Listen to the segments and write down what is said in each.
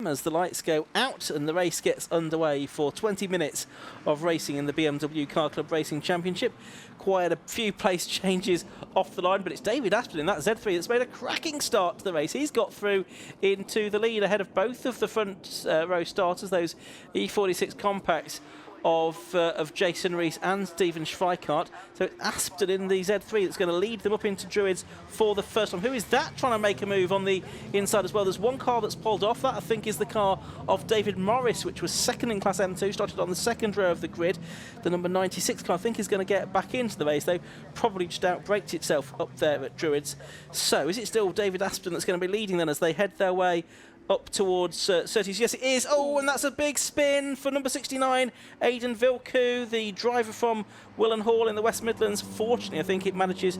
As the lights go out and the race gets underway for 20 minutes of racing in the BMW Car Club Racing Championship. Quite a few place changes off the line, but it's David Aspden in that Z3 that's made a cracking start to the race. He's got through into the lead ahead of both of the front row starters, those E46 compacts of Jason Rees and Stephen Schweikart. So it's Aspden in the Z3 that's going to lead them up into Druids for the first time. Who is that trying to make a move on the inside as well? There's one car that's pulled off. That, I think, is the car of David Morris, which was second in Class M2, started on the second row of the grid. The number 96 car, I think, is going to get back into the race, though. Probably just outbraked itself up there at Druids. So is it still David Aspden that's going to be leading then as they head their way up towards Surtees? Yes, it is. Oh, and that's a big spin for number 69, Aidan Vilku, the driver from Willen Hall in the West Midlands. Fortunately, I think it manages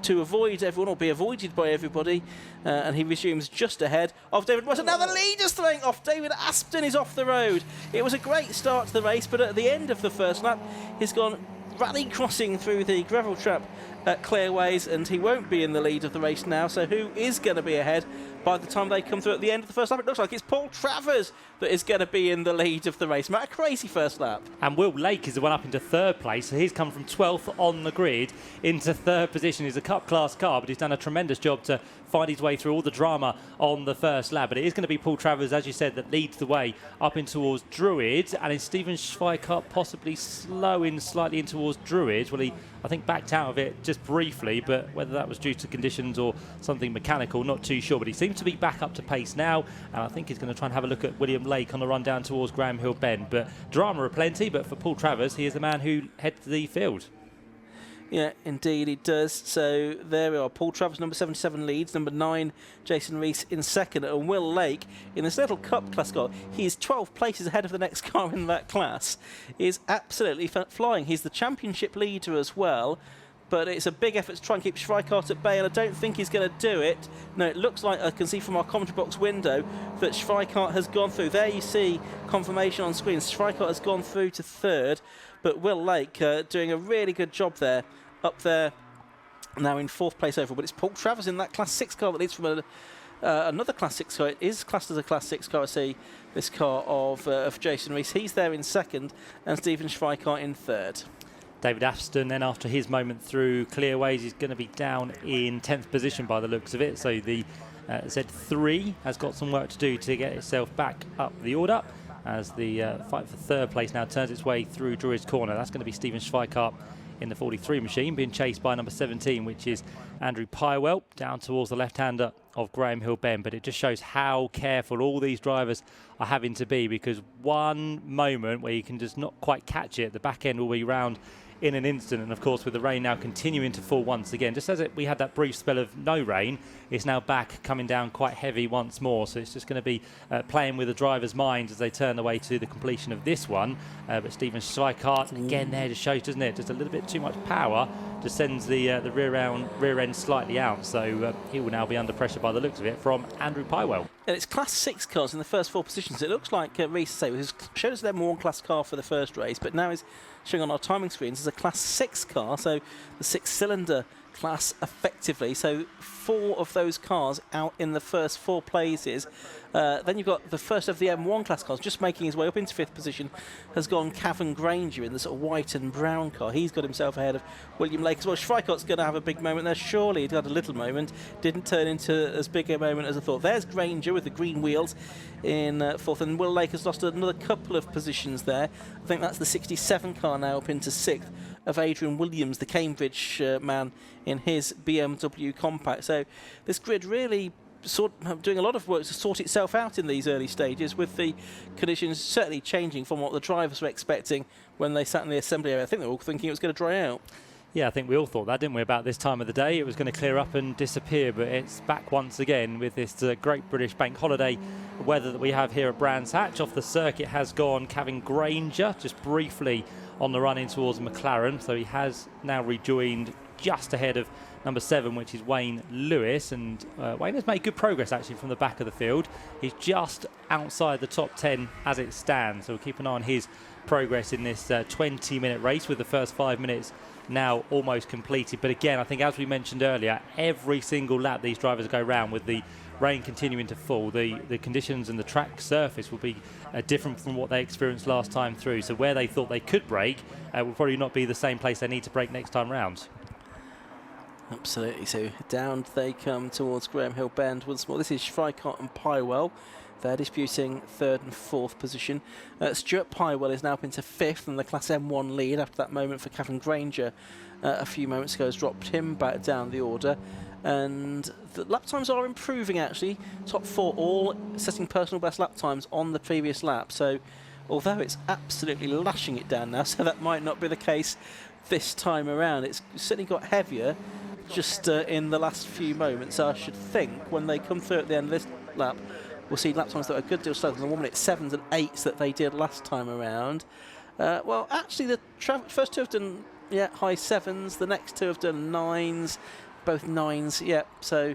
to avoid everyone, or be avoided by everybody, and he resumes just ahead of David Morris. Now the leader's throwing off. David Aspden is off the road. It was a great start to the race, but at the end of the first lap, he's gone rally crossing through the gravel trap at Clearways, and he won't be in the lead of the race now. So who is going to be ahead by the time they come through at the end of the first lap? It looks like it's Paul Travers that is going to be in the lead of the race. Matt, a crazy first lap. And Will Lake is the one up into third place, so he's come from 12th on the grid into third position. He's a cup class car, but he's done a tremendous job to find his way through all the drama on the first lap. But it is going to be Paul Travers, as you said, that leads the way up in towards Druids, and it's Stephen Schweikart possibly slowing slightly in towards Druids. Well, he, I think, backed out of it just briefly, but whether that was due to conditions or something mechanical, not too sure. But he seems to be back up to pace now, and I think he's going to try and have a look at William Lake on the run down towards Graham Hill Bend. But drama aplenty, but for Paul Travers, he is the man who heads the field. Yeah, indeed he does. So there we are. Paul Travers, number 77, leads. Number 9, Jason Rees in second. And Will Lake, in this little cup class car, he is 12 places ahead of the next car in that class. He is absolutely flying. He's the championship leader as well. But it's a big effort to try and keep Schweikart at bay, and I don't think he's going to do it. No, it looks like I can see from our commentary box window that Schweikart has gone through. There you see confirmation on screen. Schweikart has gone through to third, but Will Lake doing a really good job there, up there now in fourth place overall. But it's Paul Travers in that Class 6 car that leads from another Class 6 car. It is classed as a Class 6 car. I see this car of Jason Rees. He's there in second, and Stephen Schweikart in third. David Aspden, then after his moment through Clearways, is going to be down in 10th position by the looks of it. So the Z3 has got some work to do to get itself back up the order as the fight for third place now turns its way through Druids Corner. That's going to be Stephen Schweikart in the 43 machine, being chased by number 17, which is Andrew Pywell, down towards the left-hander of Graham Hill Bend. But it just shows how careful all these drivers are having to be, because one moment where you can just not quite catch it, the back end will be round in an instant. And of course, with the rain now continuing to fall once again, just as we had that brief spell of no rain, it's now back coming down quite heavy once more. So it's just going to be playing with the driver's minds as they turn their way to the completion of this one. But Stephen Schweikart, again, there just shows, doesn't it, just a little bit too much power, just sends the rear end slightly out. So he will now be under pressure by the looks of it from Andrew Pywell. And it's Class 6 cars in the first four positions. It looks like Rees showed us their more class car for the first race, but now is showing on our timing screens as a Class 6 car, so the 6-cylinder class effectively. So 4 of those cars out in the first 4 places. Then you've got the first of the M1 class cars just making his way up into 5th position, has gone Cavan Granger in the sort of white and brown car. He's got himself ahead of William Lake as well. Schweikart's going to have a big moment there. Surely he'd had a little moment, didn't turn into as big a moment as I thought. There's Granger with the green wheels in 4th, and Will Lake has lost another couple of positions there. I think that's the 67 car now up into 6th of Adrian Williams, the Cambridge man, in his BMW compact. So this grid really doing a lot of work to sort itself out in these early stages, with the conditions certainly changing from what the drivers were expecting when they sat in the assembly area. I think they were all thinking it was going to dry out. Yeah, I think we all thought that, didn't we, about this time of the day? It was going to clear up and disappear, but it's back once again with this great British bank holiday weather that we have here at Brands Hatch. Off the circuit has gone Cavan Granger, just briefly on the run in towards McLaren, so he has now rejoined just ahead of number 7, which is Wayne Lewis. And Wayne has made good progress actually from the back of the field. He's just outside the top 10 as it stands. So we'll keep an eye on his progress in this 20-minute race, with the first 5 minutes now almost completed. But again, I think as we mentioned earlier, every single lap these drivers go round, with the rain continuing to fall, the conditions and the track surface will be different from what they experienced last time through. So where they thought they could brake will probably not be the same place they need to brake next time round. Absolutely. So down they come towards Graham Hill Bend once more. This is Schweikart and Pywell. They're disputing 3rd and 4th position. Stuart Pywell is now up into 5th, and the Class M1 lead after that moment for Kevin Granger a few moments ago has dropped him back down the order. And the lap times are improving actually. Top 4 all setting personal best lap times on the previous lap. So although it's absolutely lashing it down now, so that might not be the case this time around. It's certainly got heavier just in the last few moments. I should think when they come through at the end of this lap, we'll see lap times that are a good deal slower than the 1 minute 7s and 8s that they did last time around. Well, actually, the first 2 have done high 7s. The next 2 have done 9s, both 9s. Yeah, so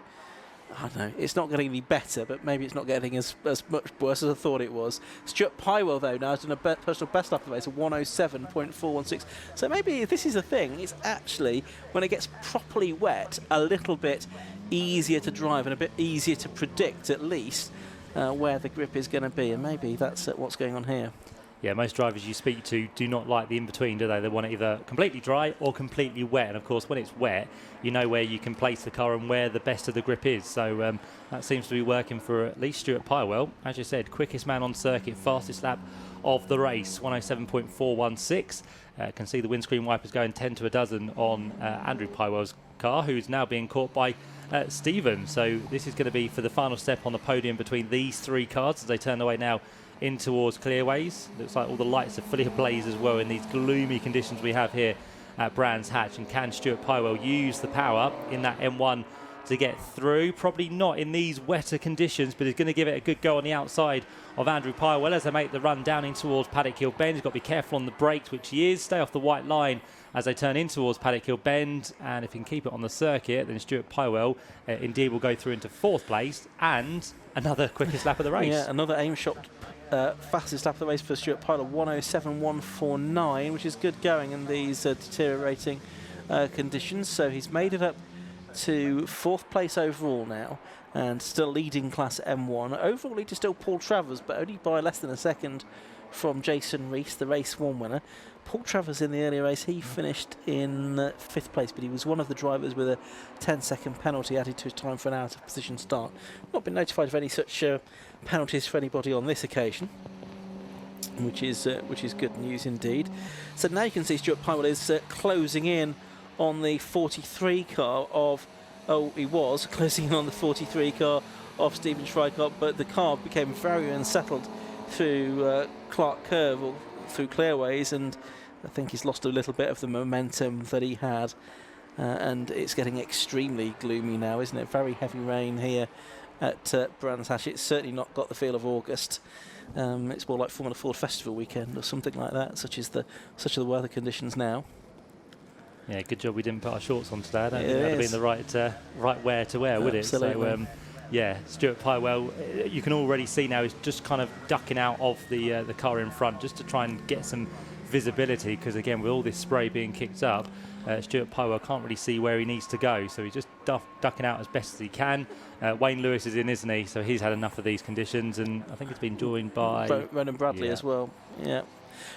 I don't know. It's not getting any better, but maybe it's not getting as much worse as I thought it was. Stuart Pywell, though, now has done a personal best lap of the race of 107.416. So maybe this is the thing. It's actually, when it gets properly wet, a little bit easier to drive and a bit easier to predict, at least, where the grip is going to be. And maybe that's what's going on here. Yeah, most drivers you speak to do not like the in-between, do they? They want it either completely dry or completely wet. And, of course, when it's wet, you know where you can place the car and where the best of the grip is. So that seems to be working for at least Stuart Pywell. As you said, quickest man on circuit, fastest lap of the race, 107.416. Can see the windscreen wipers going 10 to a dozen on Andrew Pywell's car, who's now being caught by Stephen. So this is going to be for the final step on the podium between these 3 cars as they turn away now in towards Clearways. Looks like all the lights are fully ablaze as well in these gloomy conditions we have here at Brands Hatch. And can Stuart Pywell use the power in that M1 to get through? Probably not in these wetter conditions, but he's going to give it a good go on the outside of Andrew Pywell as they make the run down in towards Paddock Hill Bend. He's got to be careful on the brakes, which he is. Stay off the white line as they turn in towards Paddock Hill Bend, and if he can keep it on the circuit, then Stuart Pywell indeed will go through into 4th place and another quickest lap of the race. Yeah, another aim shot fastest lap of the race for Stuart Pywell, 107.149, which is good going in these deteriorating conditions. So he's made it up to 4th place overall now, and still leading Class M1. Overall lead is still Paul Travers, but only by less than a second from Jason Rees, the race 1 winner. Paul Travers in the earlier race, he finished in 5th place, but he was one of the drivers with a 10-second penalty added to his time for an out-of-position start. Not been notified of any such penalties for anybody on this occasion, which is good news indeed. So now you can see Stuart Pywell is closing in on the 43 car of... Oh, he was closing in on the 43 car of Stephen Schweikart, but the car became very unsettled through Clark Curve, or through Clearways, and I think he's lost a little bit of the momentum that he had. And it's getting extremely gloomy now, isn't it? Very heavy rain here at Brands Hatch. It's certainly not got the feel of August. It's more like Formula Ford Festival weekend or something like that, such are the weather conditions now. Yeah, good job we didn't put our shorts on today. I don't think that would have been the right wear to wear, would it? So, yeah, Stuart Pywell, you can already see now he's just kind of ducking out of the car in front just to try and get some visibility, because again, with all this spray being kicked up, Stuart Pywell can't really see where he needs to go, so he's just ducking out as best as he can. Wayne Lewis is in, isn't he? So he's had enough of these conditions, and I think he's been joined by Ronan Bradley as well. Yeah.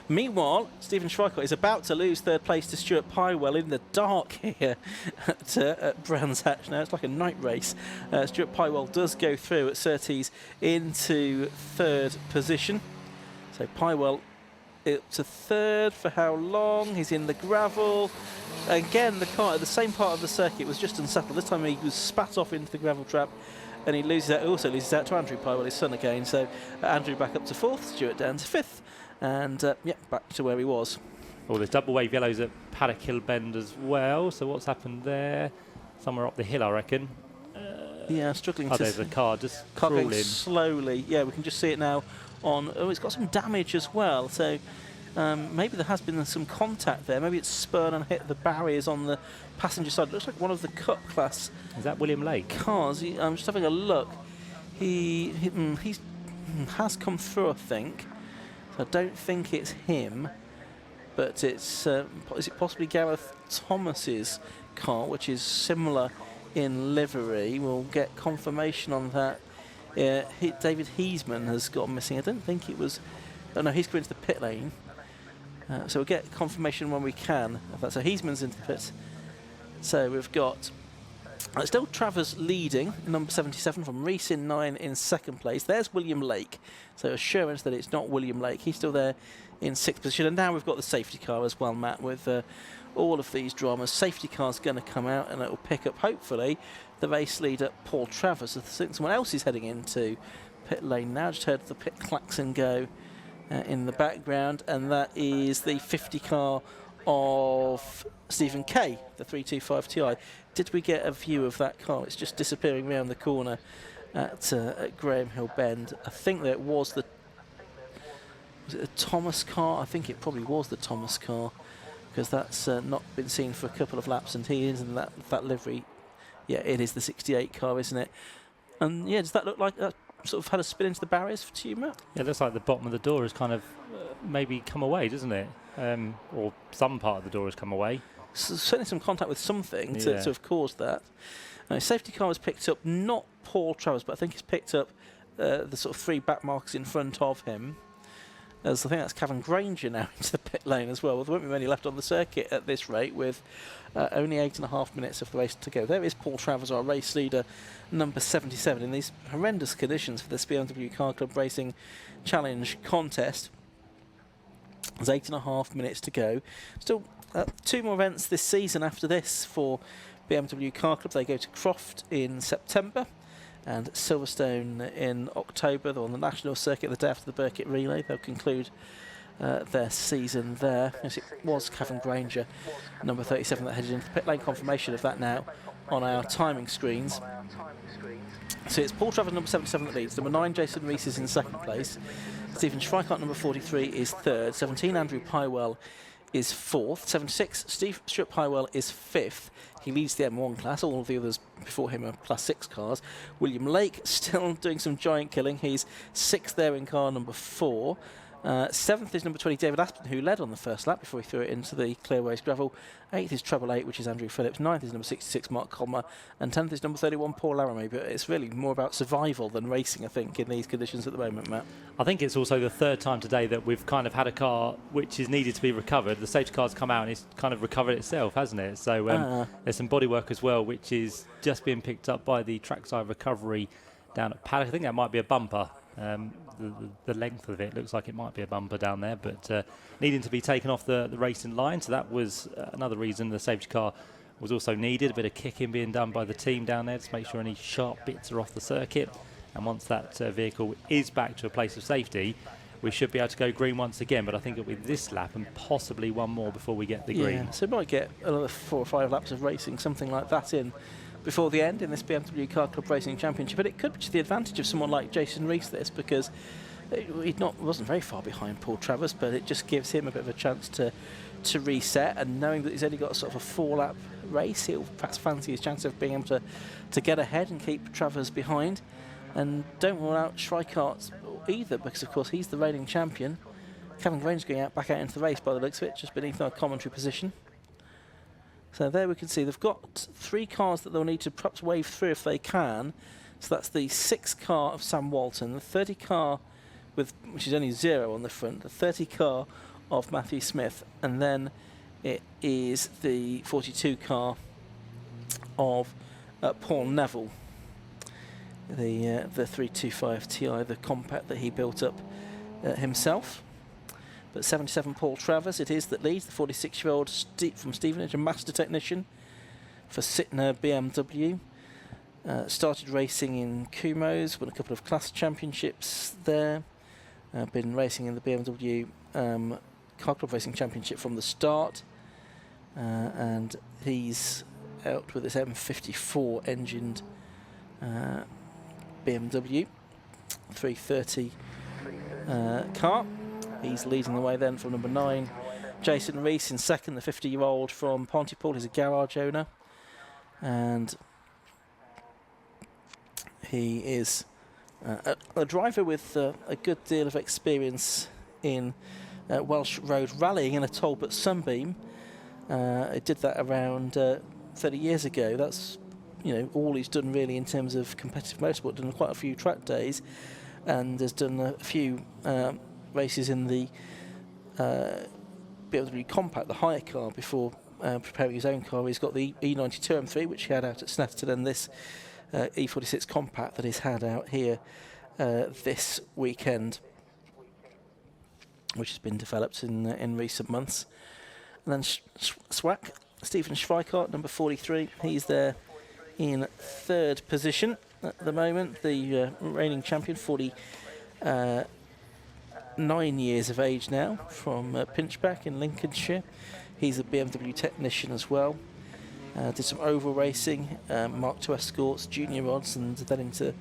Meanwhile, Stephen Schweikart is about to lose 3rd place to Stuart Pywell in the dark here at Brands Hatch. Now it's like a night race. Stuart Pywell does go through at Surtees into 3rd position. So Pywell up to 3rd for how long? He's in the gravel. Again, the car at the same part of the circuit was just unsettled. This time he was spat off into the gravel trap, and he also loses out to Andrew Pywell, his son, again. So Andrew back up to 4th, Stuart down to 5th. And back to where he was. Oh, there's double wave yellows at Paddock Hill Bend as well. So what's happened there? Somewhere up the hill, I reckon. Yeah, struggling to... there's a car just car going crawling slowly. Yeah, we can just see it now on... Oh, it's got some damage as well. So Maybe there has been some contact there. Maybe it's spun and hit the barriers on the passenger side. It looks like one of the Cup class. Is that William Lake? Cars. I'm just having a look. He has come through, I think. I don't think it's him, but it's is it possibly Gareth Thomas's car, which is similar in livery? We'll get confirmation on that. David Heisman has gone missing. I don't think it was. Oh no, he's going into the pit lane. So we'll get confirmation when we can of that. So Heisman's into the pits. So we've got still Travers leading, number 77 from Reese in 9 in second place. There's William Lake. So assurance that it's not William Lake. He's still there in 6th position. And now we've got the safety car as well, Matt, with all of these dramas. Safety car's going to come out and it will pick up, hopefully, the race leader, Paul Travers. I think someone else is heading into pit lane now. Just heard the pit klaxon go in the background, and that is the 50 car of Stephen Kay, the 325 Ti. Did we get a view of that car? It's just disappearing around the corner at Graham Hill Bend. I think that was it the Thomas car? I think it probably was the Thomas car, because that's not been seen for a couple of laps, and he is in that livery. Yeah, it is the 68 car, isn't it? And yeah, does that look like that sort of had a spin into the barriers to you, Matt? Yeah, it looks like the bottom of the door has kind of maybe come away, doesn't it? Or some part of the door has come away. So certainly some contact with something to have caused that. Safety car was picked up, not Paul Travers, but I think he's picked up the sort of 3 back marks in front of him. As I think that's Cavan Granger now into the pit lane as well. There won't be many left on the circuit at this rate, with only 8.5 minutes of the race to go. There is Paul Travers, our race leader, number 77, in these horrendous conditions for this BMW Car Club Racing Challenge contest. There's 8.5 minutes to go. Still 2 more events this season after this for BMW Car Club. They go to Croft in September and Silverstone in October. They're on the national circuit the day after the Burkitt Relay. They'll conclude their season there. Yes, it was Cavan Granger, number 37, that headed into the pit lane. Confirmation of that now on our timing screens. So it's Paul Travers, number 77, that leads. Number 9, Jason Reese, is in second place. Stephen Schweikart, number 43, is third. 17, Andrew Pywell, is fourth. 76, Stuart Pywell, is fifth. He leads the M1 class. All of the others before him are class 6 cars. William Lake still doing some giant killing. He's sixth there in car number 4. 7th is number 20, David Aspin, who led on the first lap before he threw it into the Clearways gravel. 8th is Treble 8, which is Andrew Phillips. 9th is number 66, Mark Colmer. And 10th is number 31, Paul Laramie. But it's really more about survival than racing, I think, in these conditions at the moment, Matt. I think it's also the third time today that we've kind of had a car which is needed to be recovered. The safety car's come out and it's kind of recovered itself, hasn't it? So there's some bodywork as well, which is just being picked up by the trackside recovery down at Paddock. I think that might be a bumper. The length of it looks like it might be a bumper down there, but needing to be taken off the racing line. So that was another reason the safety car was also needed. A bit of kicking being done by the team down there to make sure any sharp bits are off the circuit. And once that vehicle is back to a place of safety, we should be able to go green once again. But I think it'll be this lap and possibly one more before we get the green. So we might get another 4 or 5 laps of racing, something like that, in before the end in this BMW Car Club Racing Championship. But it could be to the advantage of someone like Jason Reese, this, because he wasn't very far behind Paul Travers, but it just gives him a bit of a chance to reset. And knowing that he's only got sort of a 4-lap race, he'll perhaps fancy his chance of being able to get ahead and keep Travers behind. And don't rule out Schweikart either, because of course he's the reigning champion. Cavan Granger's going back out into the race by the looks of it, just beneath our commentary position. So there we can see they've got 3 cars that they'll need to perhaps wave through if they can. So that's the 6 car of Sam Walton, the 30 car which is only 0 on the front, the 30 car of Matthew Smith, and then it is the 42 car of Paul Neville, the 325 Ti, the compact that he built up himself. But 77, Paul Travers, it is that leads, the 46-year-old from Stevenage, a master technician for Sytner BMW. Started racing in Kumho's, won a couple of class championships there. Been racing in the BMW Car Club Racing Championship from the start. And he's out with his M54 engined BMW 330 car. He's leading the way then from number 9. Jason Rees in second, the 50-year-old from Pontypool. He's a garage owner. And he is a driver with a good deal of experience in Welsh road rallying in a Talbot Sunbeam. He did that around 30 years ago. That's all he's done really in terms of competitive motorsport. Done quite a few track days, and has done a few races in the BMW Compact, the hire car, before preparing his own car. He's got the E92 M3, which he had out at Snetterton, and this E46 Compact that he's had out here this weekend, which has been developed in recent months. And then SWAC, Stephen Schweikart, number 43. He's there in third position at the moment. The reigning champion, 49 years of age now, from Pinchback in Lincolnshire. He's a BMW technician as well. Did some oval racing, Mark II Escorts, junior rods, and then into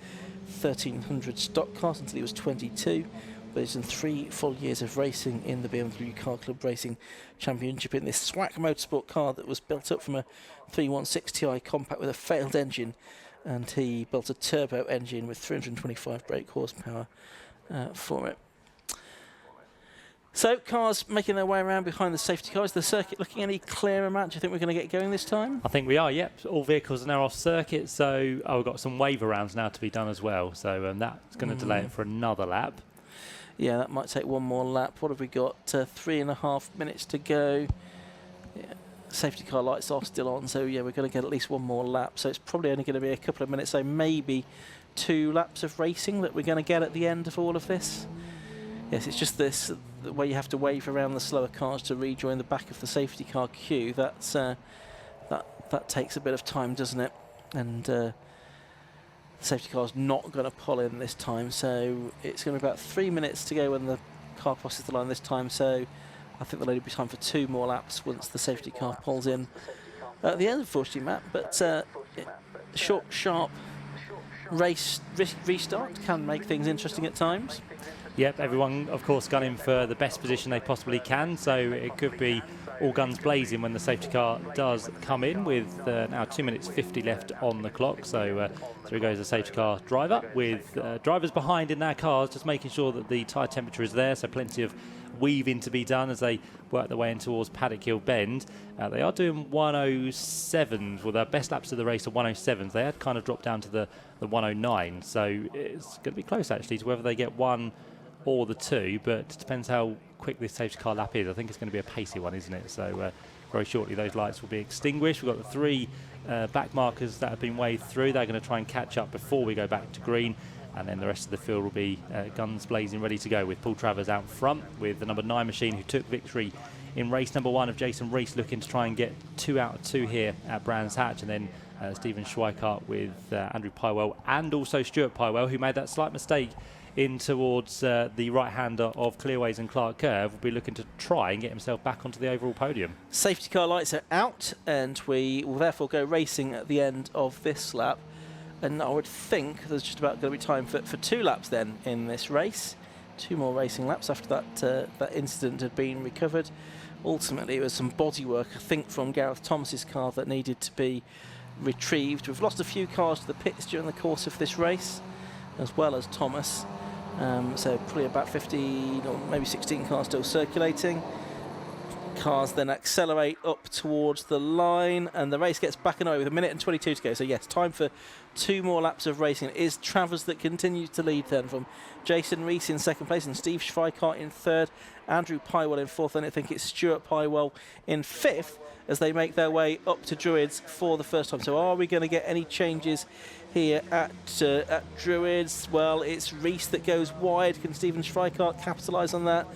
1300 stock cars until he was 22. But he's done 3 full years of racing in the BMW Car Club Racing Championship in this SWAC Motorsport car that was built up from a 316 Ti Compact with a failed engine, and he built a turbo engine with 325 brake horsepower for it. So, cars making their way around behind the safety cars. The circuit looking any clearer, Matt? Do you think we're going to get going this time? I think we are, yep. All vehicles are now off circuit, so we've got some waiver rounds now to be done as well. So that's going to delay it for another lap. Yeah, that might take one more lap. What have we got? 3.5 minutes to go. Yeah. Safety car lights are still on, so yeah, we're going to get at least one more lap. So it's probably only going to be a couple of minutes, so maybe 2 laps of racing that we're going to get at the end of all of this. Yes, it's just this where you have to wave around the slower cars to rejoin the back of the safety car queue. That's that takes a bit of time, doesn't it? And the safety car's not going to pull in this time, so it's going to be about 3 minutes to go when the car crosses the line this time. So I think there'll only be time for 2 more laps once the safety car pulls in at the end, unfortunately, Matt. But short, sharp race restart can make things interesting at times. Yep, everyone, of course, gunning for the best position they possibly can, so it could be all guns blazing when the safety car does come in, with now 2 minutes 50 left on the clock. So through goes the safety car driver, with drivers behind in their cars, just making sure that the tyre temperature is there, so plenty of weaving to be done as they work their way in towards Paddock Hill Bend. They are doing 107s, well, their best laps of the race are 107s. They had kind of dropped down to the 109, so it's going to be close actually to whether they get 1 or the 2, but it depends how quick this safety car lap is. I think it's going to be a pacey one, isn't it? So very shortly those lights will be extinguished. We've got the 3 back markers that have been waved through. They're going to try and catch up before we go back to green, and then the rest of the field will be guns blazing, ready to go, with Paul Travers out front with the number 9 machine, who took victory in race number 1 of Jason Rees, looking to try and get 2 out of 2 here at Brands Hatch, and then Stephen Schweikart with Andrew Pywell and also Stuart Pywell, who made that slight mistake in towards the right-hander of Clearways and Clark Curve, will be looking to try and get himself back onto the overall podium. Safety car lights are out, and we will therefore go racing at the end of this lap. And I would think there's just about going to be time for 2 laps then in this race. 2 more racing laps after that incident had been recovered. Ultimately, it was some bodywork, I think, from Gareth Thomas's car that needed to be retrieved. We've lost a few cars to the pits during the course of this race, as well as Thomas. So probably about 15 or maybe 16 cars still circulating. Cars then accelerate up towards the line, and the race gets back and away with 1 minute and 22 to go. So yes, time for 2 more laps of racing. It is Travers that continues to lead then, from Jason Rees in second place and Steve Schweikart in third, Andrew Pywell in fourth, and I think it's Stuart Pywell in fifth as they make their way up to Druids for the first time. So are we going to get any changes here at Druids? Well, it's Rees that goes wide. Can Stephen Schweikart capitalise on that?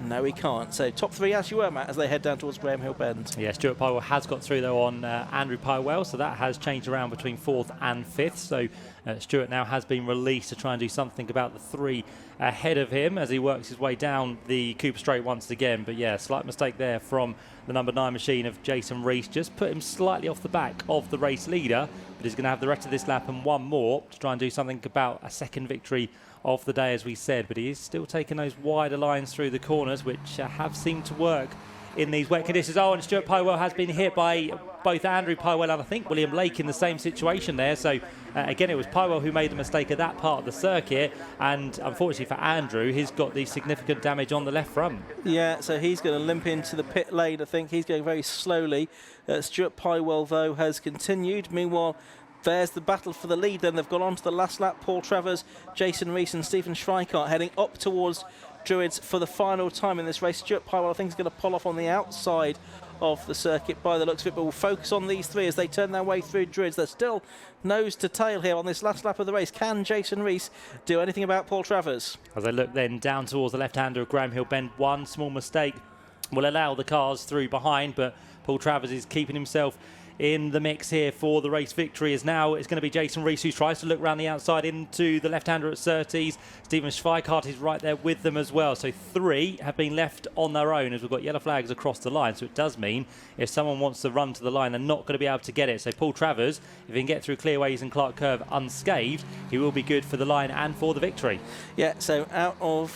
No, he can't. So top 3 as you were, Matt, as they head down towards Graham Hill Bend. Yeah, Stuart Pywell has got through though on Andrew Pywell, so that has changed around between 4th and 5th. So Stuart now has been released to try and do something about the 3 ahead of him as he works his way down the Cooper Straight once again. But yeah, slight mistake there from the number 9 machine of Jason Rees. Just put him slightly off the back of the race leader, but he's going to have the rest of this lap and one more to try and do something about a second victory of the day, as we said. But he is still taking those wider lines through the corners, which have seemed to work in these wet conditions. Oh, and Stuart Pywell has been hit by both Andrew Pywell and I think William Lake in the same situation there. So again, it was Pywell who made the mistake at that part of the circuit, and unfortunately for Andrew, he's got the significant damage on the left front. Yeah, so he's going to limp into the pit lane. I think he's going very slowly. Stuart Pywell, though, has continued. Meanwhile, there's the battle for the lead. Then they've gone on to the last lap. Paul Travers, Jason Rees and Stephen Schweikart heading up towards Druids for the final time in this race. Stuart Pywell, I think, is going to pull off on the outside of the circuit by the looks of it, but we'll focus on these three as they turn their way through Druids. They're still nose to tail here on this last lap of the race. Can Jason Rees do anything about Paul Travers? As they look then down towards the left-hander of Graham Hill Bend, one small mistake will allow the cars through behind, but Paul Travers is keeping himself in the mix here for the race victory. Is now it's going to be Jason Rees who tries to look round the outside into the left-hander at Surtees. Stephen Schweikart is right there with them as well. So three have been left on their own as we've got yellow flags across the line. So it does mean if someone wants to run to the line, they're not going to be able to get it. So Paul Travers, if he can get through Clearways and Clark Curve unscathed, he will be good for the line and for the victory. Yeah, so out of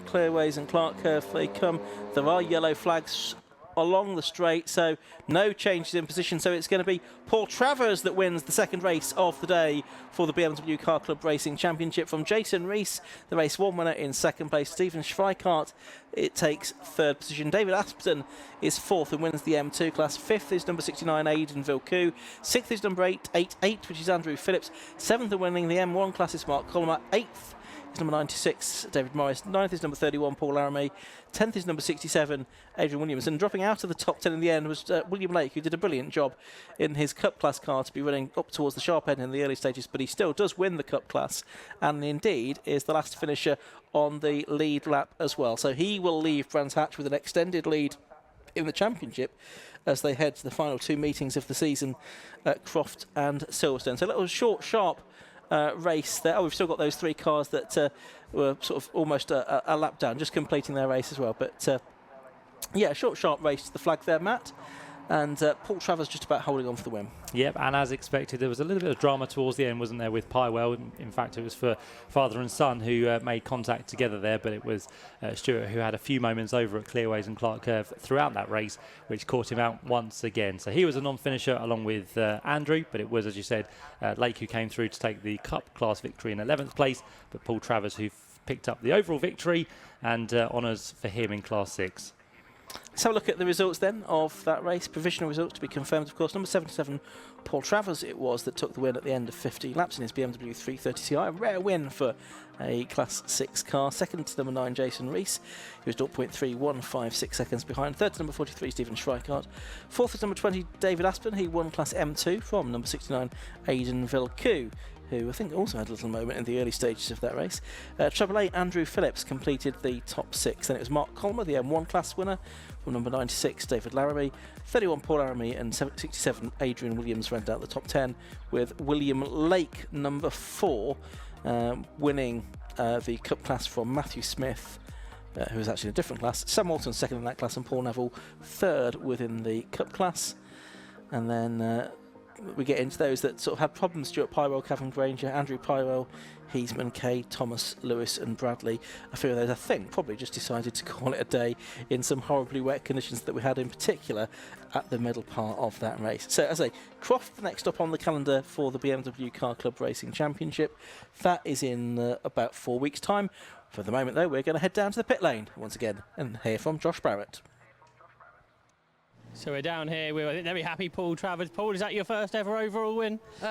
Clearways and Clark Curve they come. There are yellow flags along the straight, so no changes in position. So it's going to be Paul Travers that wins the second race of the day for the BMW Car Club Racing Championship. From Jason Rees, the race one winner, in second place. Stephen Schweikart, it takes third position. David Aspden is fourth and wins the M2 class. Fifth is number 69, Aidan Vilku. Sixth is number 888, which is Andrew Phillips. Seventh and winning the M1 class is Mark Colmer. Eighth is number 96, David Morris. Ninth is number 31, Paul Laramie. 10th is number 67, Adrian Williams. And dropping out of the top 10 in the end was William Lake, who did a brilliant job in his Cup Class car to be running up towards the sharp end in the early stages, but he still does win the Cup Class, and indeed is the last finisher on the lead lap as well. So he will leave Brands Hatch with an extended lead in the championship as they head to the final two meetings of the season at Croft and Silverstone. So a little short, sharp race there. Oh, we've still got those three cars that were sort of almost a lap down, just completing their race as well. But yeah, short, sharp race to the flag there, Matt. And Paul Travers just about holding on for the win. Yep, and as expected, there was a little bit of drama towards the end, wasn't there, with Pywell? In fact, it was for father and son who made contact together there, but it was Stuart who had a few moments over at Clearways and Clark Curve throughout that race, which caught him out once again. So he was a non-finisher along with Andrew, but it was, as you said, Lake who came through to take the Cup Class victory in 11th place, but Paul Travers who picked up the overall victory and honours for him in Class 6. Let's have a look at the results then of that race. Provisional results to be confirmed, of course. Number 77, Paul Travers, it was that took the win at the end of 50 laps in his BMW 330Ci. A rare win for a Class 6 car. Second to number 9, Jason Rees, who was 0.3156 seconds behind. Third to number 43, Stephen Schweikart. Fourth is number 20, David Aspden, he won Class M2 from number 69, Aidan Vilku, who I think also had a little moment in the early stages of that race. Treble 8, Andrew Phillips completed the top 6. Then it was Mark Colmer, the M1 class winner, from number 96, David Laramie. 31, Paul Laramie, and 67, Adrian Williams rounded out the top 10, with William Lake, number 4, winning the Cup class from Matthew Smith, who was actually in a different class. Sam Walton second in that class, and Paul Neville third within the Cup class. And then we get into those that sort of had problems: Stuart Pywell, Cavan Granger, Andrew Pywell, Heisman, Kay, Thomas, Lewis and Bradley. A few of those, I think, probably just decided to call it a day in some horribly wet conditions that we had, in particular at the middle part of that race. So, as I say, Croft next up on the calendar for the BMW Car Club Racing Championship. That is in about 4 weeks' time. For the moment, though, we're going to head down to the pit lane once again and hear from Josh Barrett. So we're down here, we're very happy, Paul Travers. Paul, is that your first ever overall win? I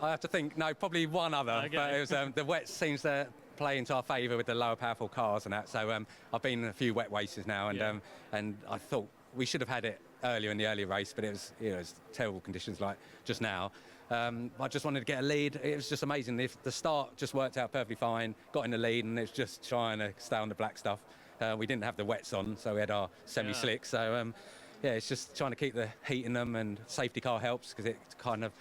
have to think, no, probably one other. Okay. But it was, the wet seems to play into our favour with the lower powerful cars and that. So I've been in a few wet races now, and and I thought we should have had it earlier in the early race, but it was, you know, it was terrible conditions like just now. I just wanted to get a lead. It was just amazing. The start just worked out perfectly fine, got in the lead, and it's just trying to stay on the black stuff. We didn't have the wets on, so we had our semi-slicks. So, yeah, it's just trying to keep the heat in them, and safety car helps because it kind of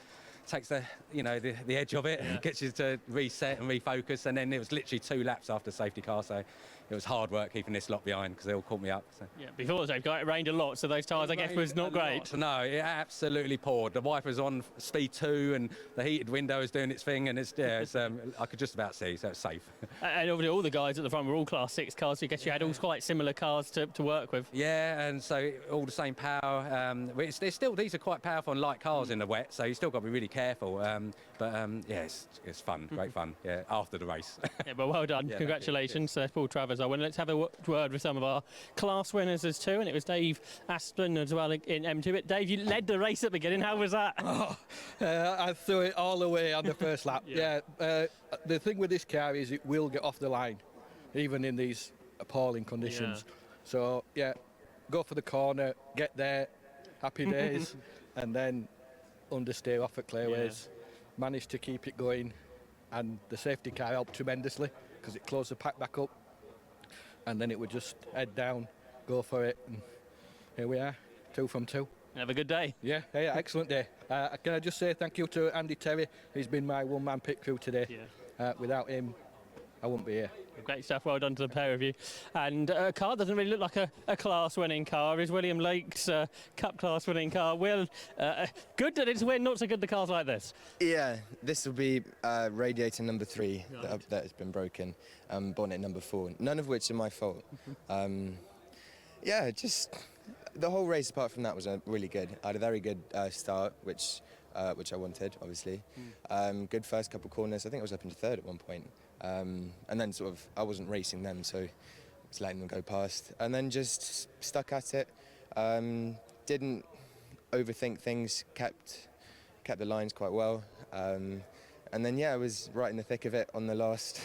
takes the the edge of it, gets you to reset and refocus, and then it was literally 2 laps after safety car, so it was hard work keeping this lot behind because they all caught me up. So. Yeah, before the safety car, it rained a lot, so those tyres, I guess, was not great. No, it absolutely poured. The wipers on speed 2, and the heated window is doing its thing, and I could just about see, so it's safe. And obviously all the guys at the front were all Class 6 cars, so I guess you had all quite similar cars to work with. Yeah, and so all the same power. These are quite powerful and light cars in the wet, so you still got to be really careful. Yeah, it's fun, great fun. Yeah, after the race. Yeah, but well done. Yeah, congratulations, Paul Travers. Let's have a word with some of our class winners as too, and it was Dave Asplin as well in M2. But Dave, you led the race at the beginning. How was that? I threw it all the way on the first lap. The thing with this car is it will get off the line, even in these appalling conditions. Yeah. So yeah, go for the corner, get there, happy days, and then understeer off at Clearways. Managed to keep it going, and the safety car helped tremendously because it closed the pack back up, and then it would just head down, go for it, and here we are, 2 from 2. Have a good day. Yeah, excellent day. Can I just say thank you to Andy Terry? He's been my one-man pit crew today. Without him, I wouldn't be here. Great stuff, well done to the pair of you. And a car doesn't really look like a class-winning car. Is William Lake's Cup class-winning car. Will, good that it's win, not so good the cars like this. Yeah, this will be radiator number 3 that has been broken, bonnet number 4, none of which are my fault. Yeah, just the whole race apart from that was really good. I had a very good start, which I wanted, obviously. Good first couple corners. I think I was up into 3rd at one point. And then sort of I wasn't racing them, so I was letting them go past. And then just stuck at it. Didn't overthink things. Kept the lines quite well. And then I was right in the thick of it on the last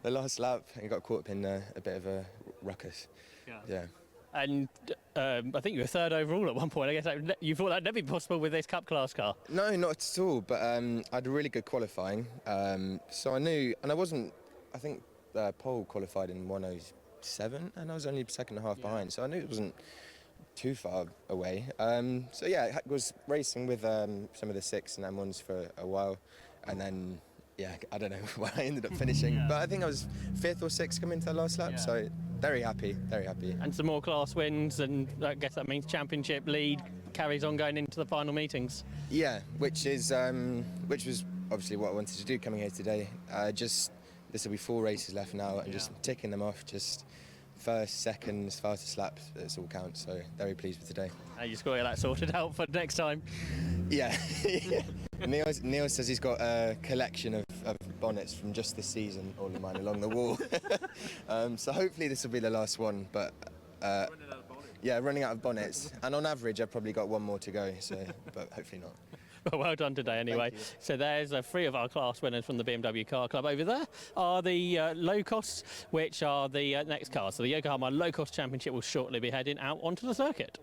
the last lap and got caught up in a bit of a ruckus. Yeah. And I think you were 3rd overall at one point. I guess you thought that'd never be possible with this Cup class car. No, not at all. But I had a really good qualifying, so I knew, and I think Pole qualified in 1:07, and I was only 2.5 behind, so I knew it wasn't too far away. So I was racing with some of the 6 and M1s for a while, and then I don't know where I ended up finishing, but I think I was 5th or 6th coming to the last lap. So. Very happy, very happy. And some more class wins, and I guess that means championship lead carries on going into the final meetings. Yeah, which was obviously what I wanted to do coming here today. This will be 4 races left now, and just ticking them off. Just first, seconds, fastest laps. It's all counts. So very pleased with today. You just got to get that sorted out for next time. Yeah. Neil says he's got a collection of bonnets from just this season, all of mine along the wall. So hopefully this will be the last one, but running out of bonnets. And on average, I've probably got 1 more to go, so but hopefully not. Well done today anyway. So there's 3 of our class winners from the BMW Car Club. Over there are the low costs, which are the next cars. So the Yokohama Low Cost Championship will shortly be heading out onto the circuit.